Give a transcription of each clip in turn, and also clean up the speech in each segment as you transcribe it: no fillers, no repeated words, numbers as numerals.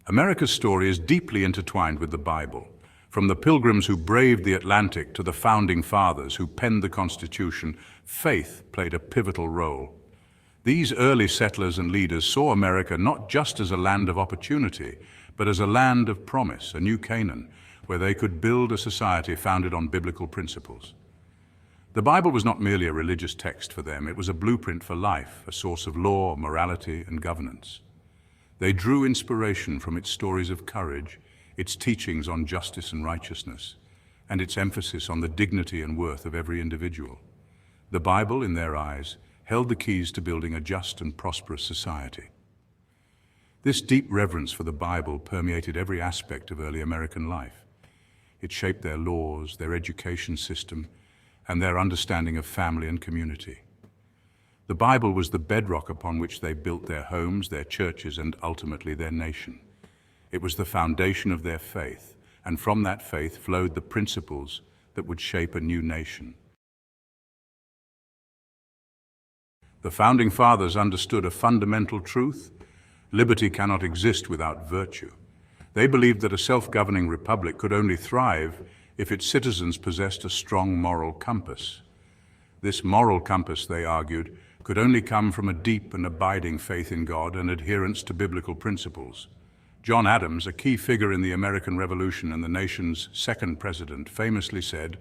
America's story is deeply intertwined with the Bible. From the Pilgrims who braved the Atlantic to the Founding Fathers who penned the Constitution, faith played a pivotal role. These early settlers and leaders saw America not just as a land of opportunity, but as a land of promise, a new Canaan, where they could build a society founded on biblical principles. The Bible was not merely a religious text for them, it was a blueprint for life, a source of law, morality, and governance. They drew inspiration from its stories of courage, its teachings on justice and righteousness, and its emphasis on the dignity and worth of every individual. The Bible, in their eyes, held the keys to building a just and prosperous society. This deep reverence for the Bible permeated every aspect of early American life. It shaped their laws, their education system, and their understanding of family and community. The Bible was the bedrock upon which they built their homes, their churches, and ultimately their nation. It was the foundation of their faith, and from that faith flowed the principles that would shape a new nation. The Founding Fathers understood a fundamental truth: liberty cannot exist without virtue. They believed that a self-governing republic could only thrive if its citizens possessed a strong moral compass. This moral compass, they argued, could only come from a deep and abiding faith in God and adherence to biblical principles. John Adams, a key figure in the American Revolution and the nation's second president, famously said,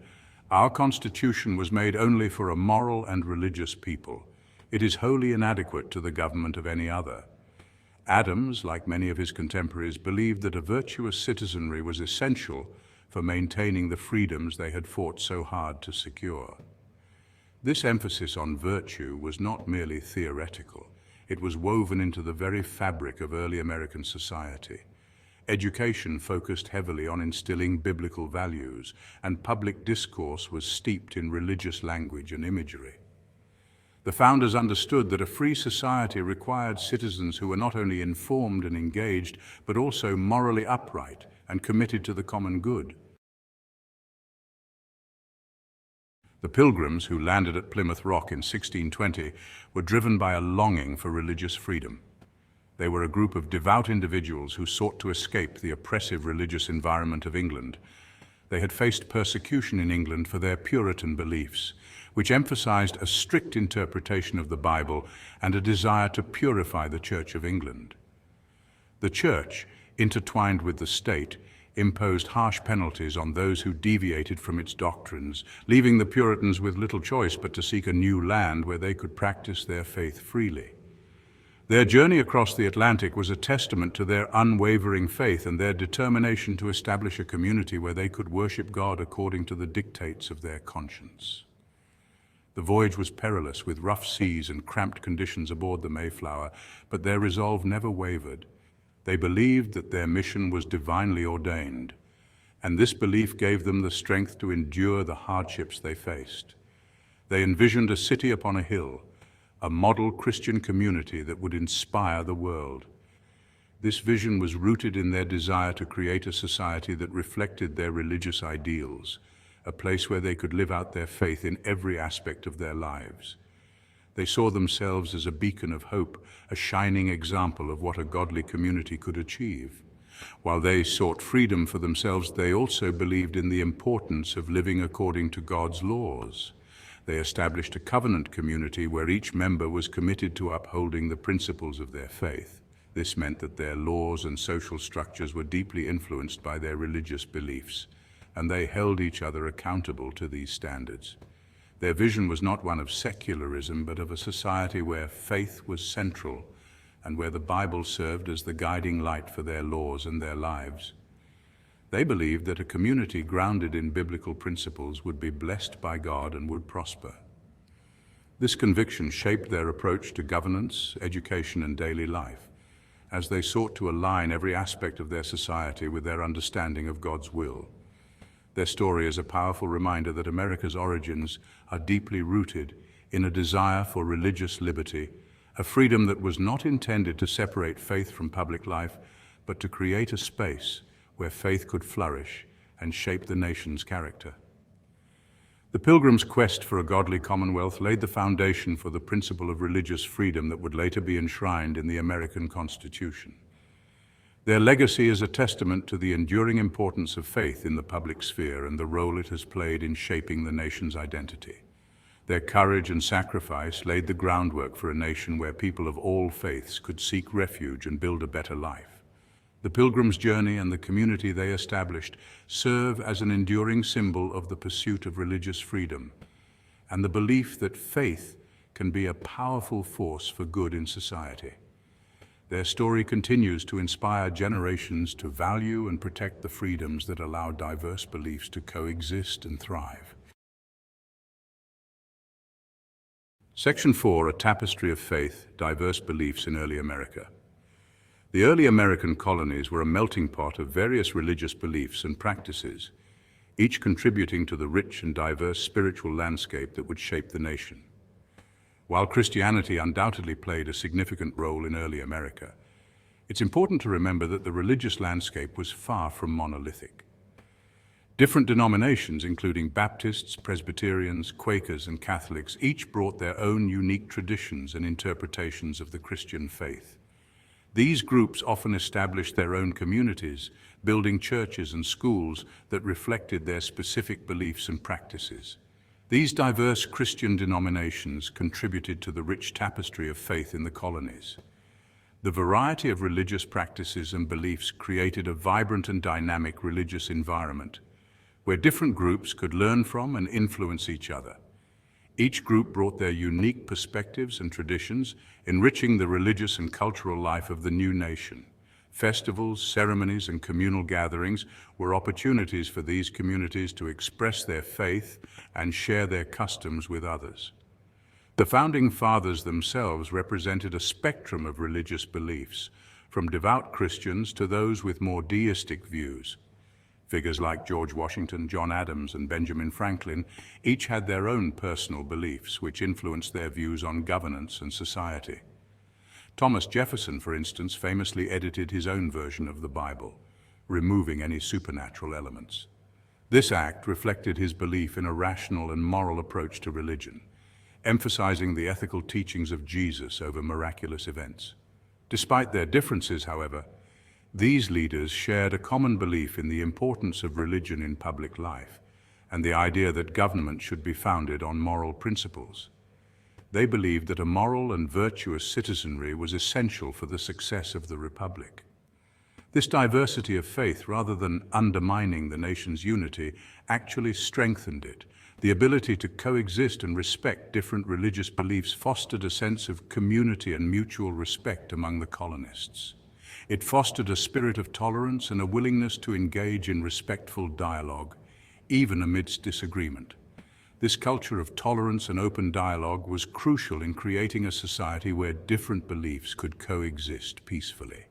"Our Constitution was made only for a moral and religious people. It is wholly inadequate to the government of any other." Adams, like many of his contemporaries, believed that a virtuous citizenry was essential for maintaining the freedoms they had fought so hard to secure. This emphasis on virtue was not merely theoretical. It was woven into the very fabric of early American society. Education focused heavily on instilling biblical values, and public discourse was steeped in religious language and imagery. The founders understood that a free society required citizens who were not only informed and engaged, but also morally upright and committed to the common good. The Pilgrims, who landed at Plymouth Rock in 1620, were driven by a longing for religious freedom. They were a group of devout individuals who sought to escape the oppressive religious environment of England. They had faced persecution in England for their Puritan beliefs, which emphasized a strict interpretation of the Bible and a desire to purify the Church of England. The Church, intertwined with the state, imposed harsh penalties on those who deviated from its doctrines, leaving the Puritans with little choice but to seek a new land where they could practice their faith freely. Their journey across the Atlantic was a testament to their unwavering faith and their determination to establish a community where they could worship God according to the dictates of their conscience. The voyage was perilous, with rough seas and cramped conditions aboard the Mayflower, but their resolve never wavered. They believed that their mission was divinely ordained, and this belief gave them the strength to endure the hardships they faced. They envisioned a city upon a hill, a model Christian community that would inspire the world. This vision was rooted in their desire to create a society that reflected their religious ideals, a place where they could live out their faith in every aspect of their lives. They saw themselves as a beacon of hope, a shining example of what a godly community could achieve. While they sought freedom for themselves, they also believed in the importance of living according to God's laws. They established a covenant community where each member was committed to upholding the principles of their faith. This meant that their laws and social structures were deeply influenced by their religious beliefs, and they held each other accountable to these standards. Their vision was not one of secularism, but of a society where faith was central and where the Bible served as the guiding light for their laws and their lives. They believed that a community grounded in biblical principles would be blessed by God and would prosper. This conviction shaped their approach to governance, education, and daily life, as they sought to align every aspect of their society with their understanding of God's will. Their story is a powerful reminder that America's origins are deeply rooted in a desire for religious liberty, a freedom that was not intended to separate faith from public life, but to create a space where faith could flourish and shape the nation's character. The Pilgrims' quest for a godly commonwealth laid the foundation for the principle of religious freedom that would later be enshrined in the American Constitution. Their legacy is a testament to the enduring importance of faith in the public sphere and the role it has played in shaping the nation's identity. Their courage and sacrifice laid the groundwork for a nation where people of all faiths could seek refuge and build a better life. The Pilgrim's journey and the community they established serve as an enduring symbol of the pursuit of religious freedom and the belief that faith can be a powerful force for good in society. Their story continues to inspire generations to value and protect the freedoms that allow diverse beliefs to coexist and thrive. Section 4, A Tapestry of Faith, Diverse Beliefs in Early America. The early American colonies were a melting pot of various religious beliefs and practices, each contributing to the rich and diverse spiritual landscape that would shape the nation. While Christianity undoubtedly played a significant role in early America, it's important to remember that the religious landscape was far from monolithic. Different denominations, including Baptists, Presbyterians, Quakers, and Catholics, each brought their own unique traditions and interpretations of the Christian faith. These groups often established their own communities, building churches and schools that reflected their specific beliefs and practices. These diverse Christian denominations contributed to the rich tapestry of faith in the colonies. The variety of religious practices and beliefs created a vibrant and dynamic religious environment, where different groups could learn from and influence each other. Each group brought their unique perspectives and traditions, enriching the religious and cultural life of the new nation. Festivals, ceremonies, and communal gatherings were opportunities for these communities to express their faith and share their customs with others. The Founding Fathers themselves represented a spectrum of religious beliefs, from devout Christians to those with more deistic views. Figures like George Washington, John Adams, and Benjamin Franklin each had their own personal beliefs, which influenced their views on governance and society. Thomas Jefferson, for instance, famously edited his own version of the Bible, removing any supernatural elements. This act reflected his belief in a rational and moral approach to religion, emphasizing the ethical teachings of Jesus over miraculous events. Despite their differences, however, these leaders shared a common belief in the importance of religion in public life and the idea that government should be founded on moral principles. They believed that a moral and virtuous citizenry was essential for the success of the Republic. This diversity of faith, rather than undermining the nation's unity, actually strengthened it. The ability to coexist and respect different religious beliefs fostered a sense of community and mutual respect among the colonists. It fostered a spirit of tolerance and a willingness to engage in respectful dialogue, even amidst disagreement. This culture of tolerance and open dialogue was crucial in creating a society where different beliefs could coexist peacefully.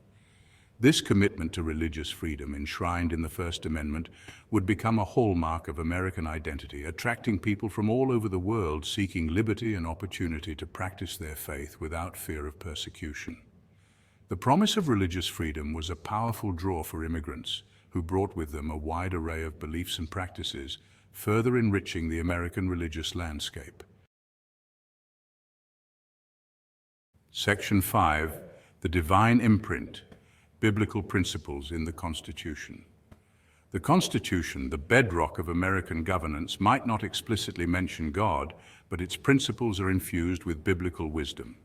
This commitment to religious freedom, enshrined in the First Amendment, would become a hallmark of American identity, attracting people from all over the world seeking liberty and opportunity to practice their faith without fear of persecution. The promise of religious freedom was a powerful draw for immigrants, who brought with them a wide array of beliefs and practices, further enriching the American religious landscape. Section 5, The Divine Imprint, Biblical Principles in the Constitution. The Constitution, the bedrock of American governance, might not explicitly mention God, but its principles are infused with biblical wisdom.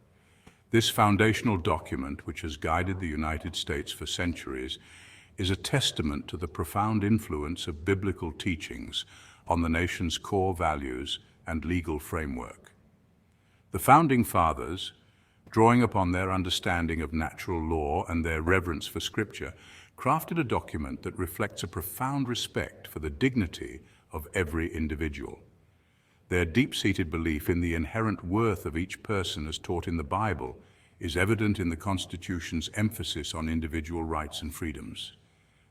This foundational document, which has guided the United States for centuries, is a testament to the profound influence of biblical teachings on the nation's core values and legal framework. The Founding Fathers, drawing upon their understanding of natural law and their reverence for Scripture, crafted a document that reflects a profound respect for the dignity of every individual. Their deep-seated belief in the inherent worth of each person as taught in the Bible is evident in the Constitution's emphasis on individual rights and freedoms.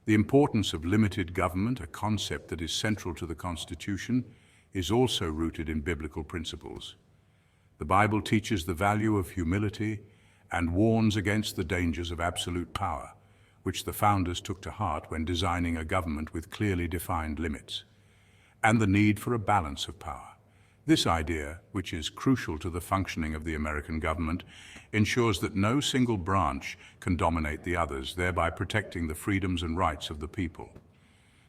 The importance of limited government, a concept that is central to the Constitution, is also rooted in biblical principles. The Bible teaches the value of humility and warns against the dangers of absolute power, which the founders took to heart when designing a government with clearly defined limits, and the need for a balance of power. This idea, which is crucial to the functioning of the American government, ensures that no single branch can dominate the others, thereby protecting the freedoms and rights of the people.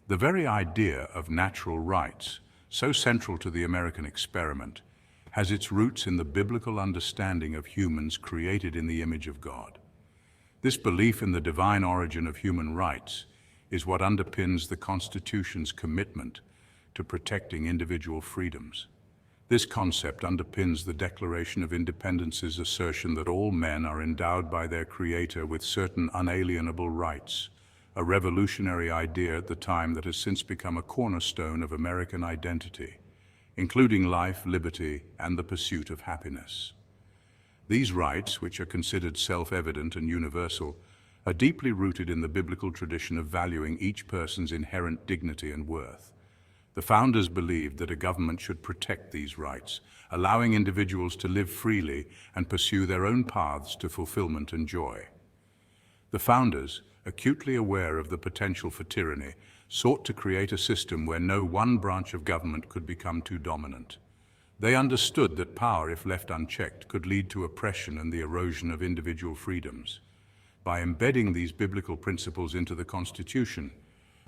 The very idea of natural rights, so central to the American experiment, has its roots in the biblical understanding of humans created in the image of God. This belief in the divine origin of human rights is what underpins the Constitution's commitment to protecting individual freedoms. This concept underpins the Declaration of Independence's assertion that all men are endowed by their Creator with certain unalienable rights, a revolutionary idea at the time that has since become a cornerstone of American identity, including life, liberty, and the pursuit of happiness. These rights, which are considered self-evident and universal, are deeply rooted in the biblical tradition of valuing each person's inherent dignity and worth. The founders believed that a government should protect these rights, allowing individuals to live freely and pursue their own paths to fulfillment and joy. The founders, acutely aware of the potential for tyranny, sought to create a system where no one branch of government could become too dominant. They understood that power, if left unchecked, could lead to oppression and the erosion of individual freedoms. By embedding these biblical principles into the Constitution,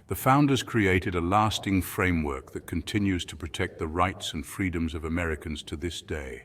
the founders created a lasting framework that continues to protect the rights and freedoms of Americans to this day.